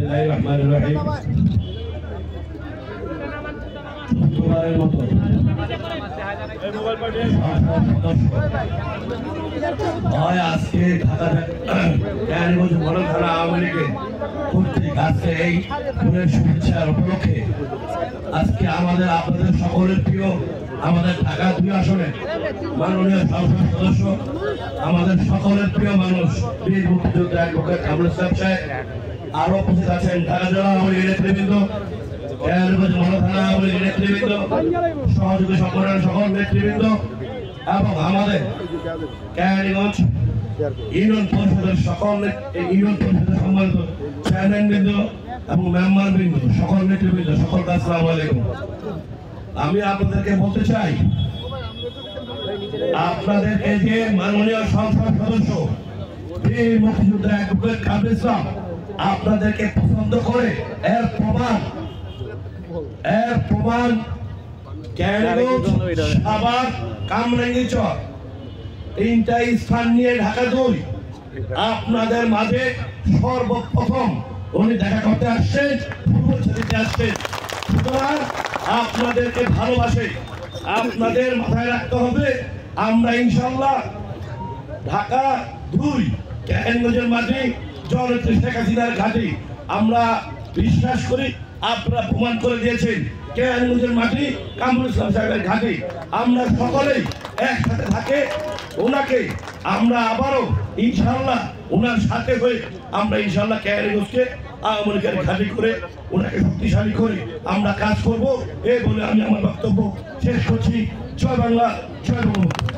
বিসমিল্লাহির রহমানির রহিম। তোমারের মতো আজকে ঢাকা কেরানীগঞ্জ মডেল থানা আওয়ামী লীগের কর্তৃক আজকে এই ফুলের শুভেচ্ছার উপলক্ষে আজকে আমাদের আপনাদের সকলের প্রিয় আমাদের ঢাকা 2 আসনের মাননীয় সংসদ সদস্য আমাদের সকলের প্রিয় মানুষ বীর মুক্তিযোদ্ধা অ্যাডভোকেট কামরুল ইসলাম সাহেব আরো উপস্থিত আছেন ঢাকা জেলা আওয়ামী লীগের নেতৃবৃন্দ, কেরানীগঞ্জ মডেল থানা আওয়ামী লীগের নেতৃবৃন্দ, সহযোগী সংগঠনের সকল নেতৃবৃন্দ এবং আমাদের কেরানীগঞ্জ ইউনিয়ন পরিষদের সকল ইউনিয়ন পরিষদের সম্মানিত চেয়ারম্যানবৃন্দ এবং মেম্বারবৃন্দ, সকল নেতৃবৃন্দ, সকলকে আসসালামু আলাইকুম। আমি আপনাদেরকে বলতে চাই, আপনাদেরকে যে মাননীয় সংসদ সদস্য বীর মুক্তিযোদ্ধা অ্যাডভোকেট কামরুল ইসলাম আপনাদেরকে পছন্দ করে এর প্রমাণ কেরানীগঞ্জ, সাভার, কামরাঙ্গীরচর 3টা স্থান নিয়ে ঢাকা 2 আপনাদের মাঝে সর্বপ্রথম উনি দেখা করতে আসছেন, ফুটবল খেলতে আসছেন। সুতরাং আপনাদেরকে ভালোবাসে, আপনাদের মাথায় রাখতে হবে আমরা ইনশাল্লাহ ঢাকা 2 কেরানীগঞ্জের মাটি জননেত্রী শেখ হাসিনার ঘাঁটি আমরা বিশ্বাস করি। আপনারা প্রমাণ করে দিয়েছেন কেরানীগঞ্জের মাটি কামরুল ইসলাম সাহেবের ঘাঁটি। আমরা সকলেই একসাথে থাকে ওনাকে আমরা আবারও ইনশাল্লাহ ওনার সাথে হয়ে আমরা ইনশাল্লাহ কেরানীগঞ্জকে আওয়ামী লীগের ঘাঁটি করে ওনাকে শক্তিশালী করে আমরা কাজ করব। এই বলে আমি আমার বক্তব্য শেষ করছি। জয় বাংলা, জয় বঙ্গবন্ধু।